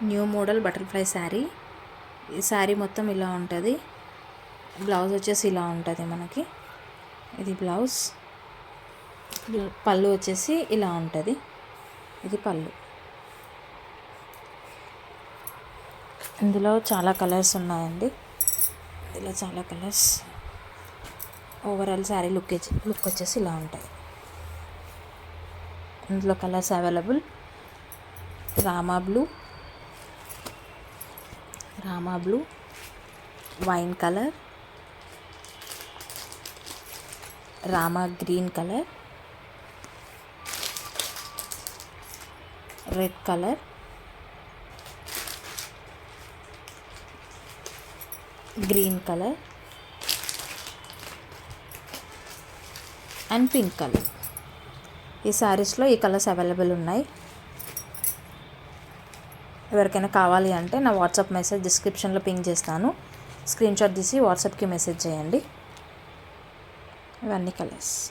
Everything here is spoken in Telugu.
New model butterfly sari. ఈ శారీ మొత్తం ఇలా ఉంటుంది. బ్లౌజ్ వచ్చేసి ఇలా ఉంటుంది మనకి. ఇది బ్లౌజ్. పళ్ళు వచ్చేసి ఇలా ఉంటుంది. ఇది పళ్ళు. ఇందులో చాలా కలర్స్ ఉన్నాయండి. ఇందులో చాలా కలర్స్. ఓవరాల్ శారీ లుక్ వచ్చేసి ఇలా ఉంటుంది. ఇందులో colours available. Rama blue, wine colour, Rama green colour, red colour, green colour and pink colour. ఈ శారీస్లో ఈ కలర్స్ అవైలబుల్ ఉన్నాయి. ఎవరికైనా కావాలి అంటే నా వాట్సాప్ మెసేజ్ డిస్క్రిప్షన్లో పింక్ చేస్తాను. స్క్రీన్షాట్ తీసి వాట్సాప్కి మెసేజ్ చేయండి. ఇవన్నీ కలర్స్.